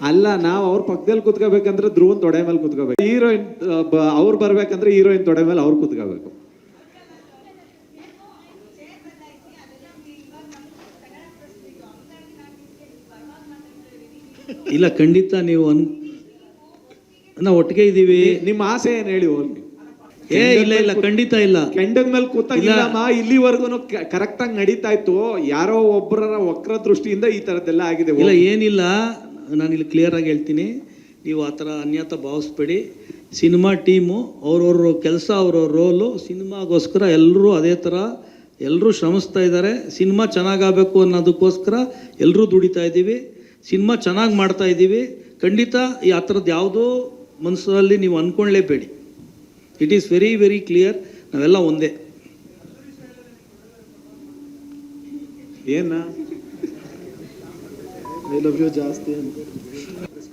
ಅಲ್ಲ, ನಾವು ಅವ್ರ ಪಕ್ಕದಲ್ಲಿ ಕುತ್ಕೋಬೇಕಂದ್ರೆ ಧ್ರುವನ್ ತೊಡೆ ಮೇಲೆ ಕುತ್ಕೋಬೇಕು. ಹೀರೋಯಿನ್ ಅವ್ರು ಬರ್ಬೇಕಂದ್ರೆ ಹೀರೋಯಿನ್ ತೊಡೆ ಮೇಲೆ ಅವ್ರು ಕುತ್ಕೋಬೇಕು. ಇಲ್ಲ, ಖಂಡಿತ ನೀವು ನಾವು ಒಟ್ಟಿಗೆ ಇದ್ದೀವಿ. ನಿಮ್ಮ ಆಸೆ ಏನ್ ಹೇಳಿ ಹೋಗಿ. ಇಲ್ಲ ಇಲ್ಲ, ಖಂಡಿತ ಇಲ್ಲ. ಕೆಂಡದ ಮೇಲೆ ಕೂತಾಗಿಲ್ಲಮ್ಮ, ಇಲ್ಲಿವರೆಗೂ ಕರೆಕ್ಟ್ ಆಗಿ ನಡೀತಾ ಇತ್ತು. ಯಾರೋ ಒಬ್ಬರ ವಕ್ರ ದೃಷ್ಟಿಯಿಂದ ಈ ತರದ್ದೆಲ್ಲ ಆಗಿದೆ. ಇಲ್ಲ, ಏನಿಲ್ಲ, ನಾನು ಇಲ್ಲಿ ಕ್ಲಿಯರ್ ಆಗಿ ಹೇಳ್ತೀನಿ. ನೀವು ಆ ಥರ ಅನ್ಯತಾ ಭಾವಿಸ್ಬೇಡಿ. ಸಿನಿಮಾ ಟೀಮು ಅವ್ರವ್ರ ಕೆಲಸ, ಅವ್ರವ್ರ ರೋಲು, ಸಿನಿಮಾಗೋಸ್ಕರ ಎಲ್ಲರೂ ಅದೇ ಥರ ಎಲ್ಲರೂ ಶ್ರಮಿಸ್ತಾ ಇದ್ದಾರೆ. ಸಿನಿಮಾ ಚೆನ್ನಾಗಾಗಬೇಕು ಅನ್ನೋದಕ್ಕೋಸ್ಕರ ಎಲ್ಲರೂ ದುಡಿತಾ ಇದ್ದೀವಿ. ಸಿನಿಮಾ ಚೆನ್ನಾಗಿ ಮಾಡ್ತಾ ಇದ್ದೀವಿ. ಖಂಡಿತ ಈ ಆ ಥರದ್ದು ಯಾವುದೋ ಮನಸ್ಸಲ್ಲಿ ನೀವು ಅಂದ್ಕೊಳ್ಳೇಬೇಡಿ. It is very very clear. ನಾವೆಲ್ಲ ಒಂದೇ. ಏನ ಜಾಸ್ತಿ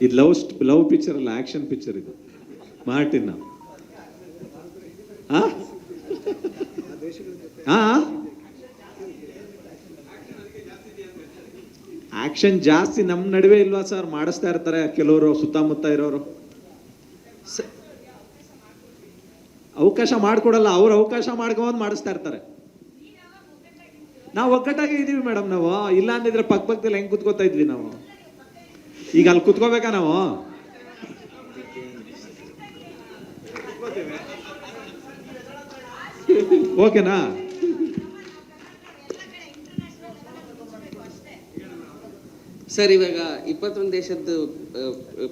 ಇದು ಲವ್ ಪಿಕ್ಚರ್ ಅಲ್ಲ, ಆಕ್ಷನ್ ಪಿಕ್ಚರ್ ಇದು. ಮಾರ್ಟಿನ್ ಆಕ್ಷನ್ ಜಾಸ್ತಿ ನಮ್ಮ ನಡುವೆ ಇಲ್ವಾ ಸರ್? ಮಾಡಿಸ್ತಾ ಇರ್ತಾರೆ ಕೆಲವರು ಸುತ್ತಮುತ್ತ ಇರೋರು. ಅವಕಾಶ ಮಾಡ್ಕೊಡಲ್ಲ, ಅವ್ರು ಅವಕಾಶ ಮಾಡ್ಕೊಂಡು ಮಾಡಿಸ್ತಾ ಇರ್ತಾರೆ. ನಾವು ಒಗ್ಗಟ್ಟಾಗಿ ಇದೀವಿ ಮೇಡಮ್. ನಾವು ಇಲ್ಲ ಅಂದಿದ್ರೆ ಪಕ್ಕದಲ್ಲಿ ಹೆಂಗ್ ಕುತ್ಕೋತಾ ಇದ್ವಿ ನಾವು? ಈಗ ಅಲ್ಲಿ ಕುತ್ಕೋಬೇಕಾ ನಾವು? ಓಕೆನಾ? ಸರ್, ಇವಾಗ 21 ದೇಶದ್ದು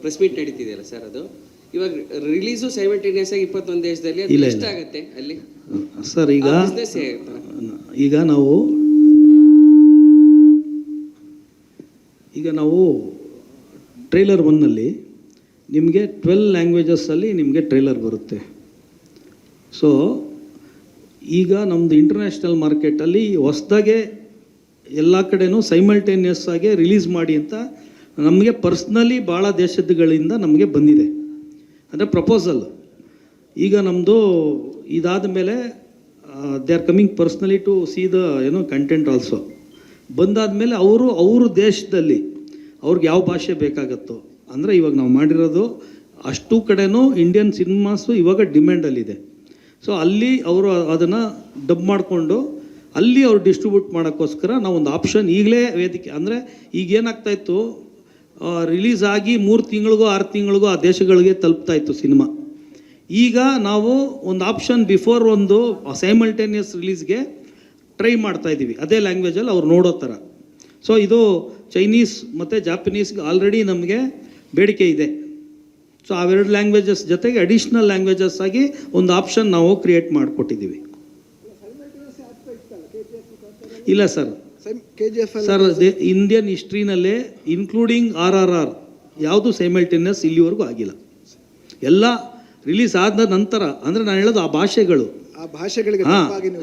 ಪ್ರೆಸ್ ಮೀಟ್ ನಡೀತಿದೆಯಲ್ಲ ಸರ್, ಅದು ಇವಾಗ ರಿಲೀಸು ಸೈಮಲ್ಟೇನಿಯಸ್ ಆಗಿ 21 ದೇಶದಲ್ಲಿ ಎಷ್ಟು ಆಗುತ್ತೆ ಅಲ್ಲಿ ಸರ್? ಈಗ ನಾವು ಟ್ರೈಲರ್ 1ನಲ್ಲಿ ನಿಮಗೆ 12 ಲ್ಯಾಂಗ್ವೇಜಸ್ಸಲ್ಲಿ ನಿಮಗೆ ಟ್ರೈಲರ್ ಬರುತ್ತೆ. ಸೊ ಈಗ ನಮ್ಮದು ಇಂಟರ್ನ್ಯಾಷನಲ್ ಮಾರ್ಕೆಟಲ್ಲಿ ಹೊಸದಾಗೆ ಎಲ್ಲ ಕಡೆನೂ ಸೈಮಲ್ಟೇನಿಯಸ್ ಆಗಿ ರಿಲೀಸ್ ಮಾಡಿ ಅಂತ ನಮಗೆ ಪರ್ಸ್ನಲಿ ಭಾಳ ದೇಶಗಳಿಂದ ನಮಗೆ ಬಂದಿದೆ. ಅಂದರೆ ಪ್ರಪೋಸಲ್. ಈಗ ನಮ್ಮದು ಇದಾದ ಮೇಲೆ they are coming personally to see the content also. ಬಂದಾದಮೇಲೆ ಅವ್ರ ದೇಶದಲ್ಲಿ ಅವ್ರಿಗೆ ಯಾವ ಭಾಷೆ ಬೇಕಾಗತ್ತೋ, ಅಂದರೆ ಇವಾಗ ನಾವು ಮಾಡಿರೋದು ಅಷ್ಟು ಕಡೆನೂ ಇಂಡಿಯನ್ ಸಿನಿಮಾಸು ಇವಾಗ ಡಿಮ್ಯಾಂಡಲ್ಲಿದೆ. ಸೊ ಅಲ್ಲಿ ಅವರು ಅದನ್ನು ಡಬ್ ಮಾಡಿಕೊಂಡು ಅಲ್ಲಿ ಅವ್ರು ಡಿಸ್ಟ್ರಿಬ್ಯೂಟ್ ಮಾಡೋಕ್ಕೋಸ್ಕರ ನಾವೊಂದು ಆಪ್ಷನ್ ಈಗಲೇ ವೇದಿಕೆ, ಅಂದರೆ ಈಗೇನಾಗ್ತಾಯಿತ್ತು, ರಿಲೀಸ್ ಆಗಿ 3 ತಿಂಗಳಿಗೋ 6 ತಿಂಗಳಿಗೋ ಆ ದೇಶಗಳಿಗೆ ತಲುಪ್ತಾ ಇತ್ತು ಸಿನಿಮಾ. ಈಗ ನಾವು ಒಂದು ಆಪ್ಷನ್ ಬಿಫೋರ್ ಒಂದು ಸೈಮಲ್ಟೇನಿಯಸ್ ರಿಲೀಸ್ಗೆ ಟ್ರೈ ಮಾಡ್ತಾಯಿದ್ದೀವಿ, ಅದೇ ಲ್ಯಾಂಗ್ವೇಜಲ್ಲಿ ಅವ್ರು ನೋಡೋ ಥರ. ಸೊ ಇದು ಚೈನೀಸ್ ಮತ್ತು ಜಾಪನೀಸ್ಗೆ ಆಲ್ರೆಡಿ ನಮಗೆ ಬೇಡಿಕೆ ಇದೆ. ಸೊ ಅವೆರಡು ಲ್ಯಾಂಗ್ವೇಜಸ್ ಜೊತೆಗೆ ಅಡಿಷ್ನಲ್ ಲ್ಯಾಂಗ್ವೇಜಸ್ ಆಗಿ ಒಂದು ಆಪ್ಷನ್ ನಾವು ಕ್ರಿಯೇಟ್ ಮಾಡಿಕೊಟ್ಟಿದ್ದೀವಿ. ಇಲ್ಲ ಸರ್, ಸರ್ ಇಂಡಿಯನ್ ಹಿಸ್ಟ್ರಿನಲ್ಲೇ ಇನ್ಕ್ಲೂಡಿಂಗ್ RRR ಯಾವುದು ಸೈಮಲ್ಟೇನಿಯಸ್ ಇಲ್ಲಿವರೆಗೂ ಆಗಿಲ್ಲ. ಎಲ್ಲ ರಿಲೀಸ್ ಆದ ನಂತರ, ಅಂದರೆ ನಾನು ಹೇಳೋದು ಆ ಭಾಷೆಗಳು.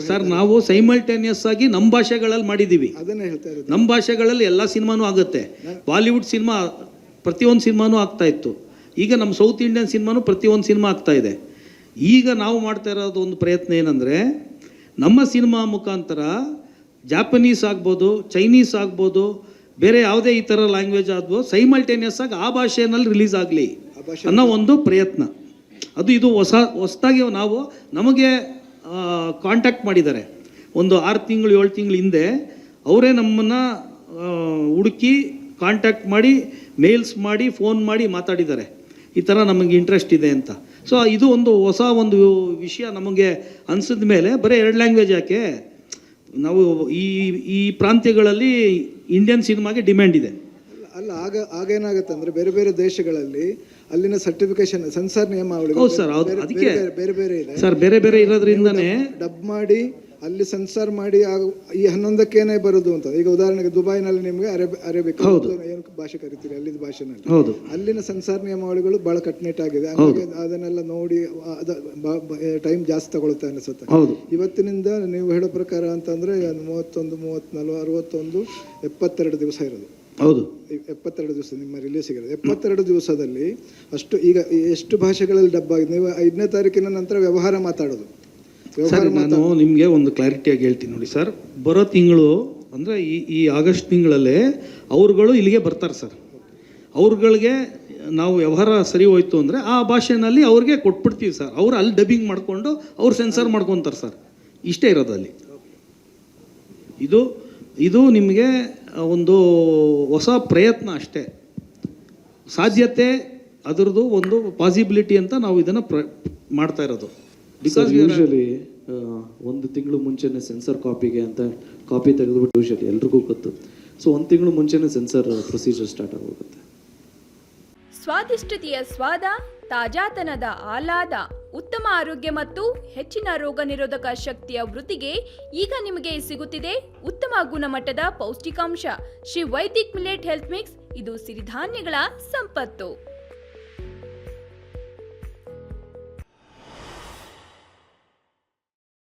ಸರ್ ನಾವು ಸೈಮಲ್ಟೇನಿಯಸ್ ಆಗಿ ನಮ್ಮ ಭಾಷೆಗಳಲ್ಲಿ ಮಾಡಿದ್ದೀವಿ. ನಮ್ಮ ಭಾಷೆಗಳಲ್ಲಿ ಎಲ್ಲ ಸಿನಿಮಾನೂ ಆಗುತ್ತೆ. ಬಾಲಿವುಡ್ ಸಿನಿಮಾ ಪ್ರತಿಯೊಂದು ಸಿನಿಮಾನೂ ಆಗ್ತಾ ಇತ್ತು. ಈಗ ನಮ್ಮ ಸೌತ್ ಇಂಡಿಯನ್ ಸಿನಿಮಾನೂ ಪ್ರತಿಯೊಂದು ಸಿನಿಮಾ ಆಗ್ತಾ ಇದೆ. ಈಗ ನಾವು ಮಾಡ್ತಾ ಇರೋದು ಒಂದು ಪ್ರಯತ್ನ ಏನಂದರೆ, ನಮ್ಮ ಸಿನಿಮಾ ಮುಖಾಂತರ ಜಾಪನೀಸ್ ಆಗ್ಬೋದು, ಚೈನೀಸ್ ಆಗ್ಬೋದು, ಬೇರೆ ಯಾವುದೇ ಈ ಥರ ಲ್ಯಾಂಗ್ವೇಜ್ ಆಗ್ಬೋದು, ಸೈಮಲ್ಟೇನಿಯಸ್ ಆಗಿ ಆ ಭಾಷೆಯಲ್ಲಿ ರಿಲೀಸ್ ಆಗಲಿ ಅನ್ನೋ ಒಂದು ಪ್ರಯತ್ನ. ಇದು ಹೊಸದಾಗಿ ನಾವು ನಮಗೆ ಕಾಂಟ್ಯಾಕ್ಟ್ ಮಾಡಿದ್ದಾರೆ. ಒಂದು 6 ತಿಂಗಳು 7 ತಿಂಗಳ ಹಿಂದೆ ಅವರೇ ನಮ್ಮನ್ನು ಹುಡುಕಿ ಕಾಂಟ್ಯಾಕ್ಟ್ ಮಾಡಿ, ಮೇಲ್ಸ್ ಮಾಡಿ, ಫೋನ್ ಮಾಡಿ ಮಾತಾಡಿದ್ದಾರೆ, ಈ ಥರ ನಮಗೆ ಇಂಟ್ರೆಸ್ಟ್ ಇದೆ ಅಂತ. ಸೊ ಇದು ಒಂದು ಹೊಸ ಒಂದು ವಿಷಯ ನಮಗೆ ಅನಿಸಿದ ಮೇಲೆ, ಬರೀ 2 ಲ್ಯಾಂಗ್ವೇಜ್ ಯಾಕೆ, ನಾವು ಈ ಪ್ರಾಂತ್ಯಗಳಲ್ಲಿ ಇಂಡಿಯನ್ ಸಿನಿಮಾಗೆ ಡಿಮ್ಯಾಂಡ್ ಇದೆ. ಅಲ್ಲ, ಆಗೇನಾಗುತ್ತೆ ಅಂದರೆ ಬೇರೆ ಬೇರೆ ದೇಶಗಳಲ್ಲಿ ಅಲ್ಲಿನ ಸರ್ಟಿಫಿಕೇಶನ್ ಸೆನ್ಸಾರ್ ನಿಯಮಾವಳಿ. ಹೌದು ಸರ್, ಅದಕ್ಕೆ ಬೇರೆ ಬೇರೆ ಇದೆ ಸರ್. ಬೇರೆ ಬೇರೆ ಇರೋದ್ರಿಂದನೇ ಡಬ್ ಮಾಡಿ ಅಲ್ಲಿ ಸೆನ್ಸಾರ್ ಮಾಡಿ ಈ 11ಕ್ಕೇನೆ ಬರೋದು ಅಂತ. ಈಗ ಉದಾಹರಣೆಗೆ ದುಬೈನಲ್ಲಿ ನಿಮಗೆ ಅರೇಬಿಕ್ ಏನು ಭಾಷೆ ಕರಿತೀರಿ, ಅಲ್ಲಿನ ಭಾಷೆನಲ್ಲಿ ಅಲ್ಲಿನ ಸೆನ್ಸಾರ್ ನಿಯಮಾವಳಿಗಳು ಬಹಳ ಕಟ್ನಿಟ್ಟಾಗಿದೆ. ಅದನ್ನೆಲ್ಲ ನೋಡಿ ಟೈಮ್ ಜಾಸ್ತಿ ತಗೊಳುತ್ತೆ ಅನಿಸುತ್ತೆ. ಇವತ್ತಿನಿಂದ ನೀವು ಹೇಳೋ ಪ್ರಕಾರ ಅಂತಂದ್ರೆ 31, 34, 61, 72 ದಿವಸ ಇರೋದು. ಹೌದು, 72 ದಿವಸ ನಿಮ್ಮ ರಿಲೀಸಿಗೆ. 72 ದಿವಸದಲ್ಲಿ ಅಷ್ಟು ಈಗ ಎಷ್ಟು ಭಾಷೆಗಳಲ್ಲಿ ಡಬ್ ಆಗಿದೆ. ನೀವು 5ನೇ ತಾರೀಕಿನ ನಂತರ ವ್ಯವಹಾರ ಮಾತಾಡೋದು. ಸರ್ ನಾನು ನಿಮಗೆ ಒಂದು ಕ್ಲಾರಿಟಿಯಾಗಿ ಹೇಳ್ತೀನಿ ನೋಡಿ ಸರ್. ಬರೋ ತಿಂಗಳು ಅಂದರೆ ಈ ಆಗಸ್ಟ್ ತಿಂಗಳಲ್ಲೇ ಅವ್ರುಗಳು ಇಲ್ಲಿಗೆ ಬರ್ತಾರೆ ಸರ್. ಅವ್ರುಗಳಿಗೆ ನಾವು ವ್ಯವಹಾರ ಸರಿ ಹೋಯ್ತು ಅಂದರೆ ಆ ಭಾಷೆನಲ್ಲಿ ಅವ್ರಿಗೆ ಕೊಟ್ಬಿಡ್ತೀವಿ ಸರ್. ಅವ್ರು ಅಲ್ಲಿ ಡಬ್ಬಿಂಗ್ ಮಾಡಿಕೊಂಡು ಅವ್ರು ಸೆನ್ಸರ್ ಮಾಡ್ಕೊತಾರೆ ಸರ್. ಇಷ್ಟೇ ಇರೋದು ಅಲ್ಲಿ. ಇದು ನಿಮಗೆ ಒಂದು ಹೊಸ ಪ್ರಯತ್ನ ಅಷ್ಟೇ. ಸಾಧ್ಯತೆ ಅದರದ್ದು ಒಂದು ಪಾಸಿಬಿಲಿಟಿ ಅಂತ ನಾವು ಇದನ್ನು ಮಾಡ್ತಾ ಇರೋದು. ಬಿಕಾಸ್ ಯೂಶಲಿ ಒಂದು ತಿಂಗಳು ಮುಂಚೆನೆ ಸೆನ್ಸರ್ ಕಾಪಿಗೆ ಅಂತ ಕಾಪಿ ತೆಗೆದುಬಿಟ್ಟು ಯೂಶಲಿ ಎಲ್ರಿಗೂ ಗೊತ್ತು. ಸೊ ಒಂದು ತಿಂಗಳು ಮುಂಚೆನೆ ಸೆನ್ಸರ್ ಪ್ರೊಸೀಜರ್ ಸ್ಟಾರ್ಟ್ ಆಗೋಗುತ್ತೆ. ಸ್ವಾದಿಷ್ಟತೆಯ ಸ್ವಾದ, ತಾಜಾತನದ ಆಹ್ಲಾದ, ಉತ್ತಮ ಆರೋಗ್ಯ ಮತ್ತು ಹೆಚ್ಚಿನ ರೋಗ ನಿರೋಧಕ ಶಕ್ತಿಯ ವೃದ್ಧಿಗೆ ಈಗ ನಿಮಗೆ ಸಿಗುತ್ತಿದೆ ಉತ್ತಮ ಗುಣಮಟ್ಟದ ಪೌಷ್ಟಿಕಾಂಶ Shri Vaidik millet health mix. ಇದು ಸಿರಿಧಾನ್ಯಗಳ ಸಂಪತ್ತು.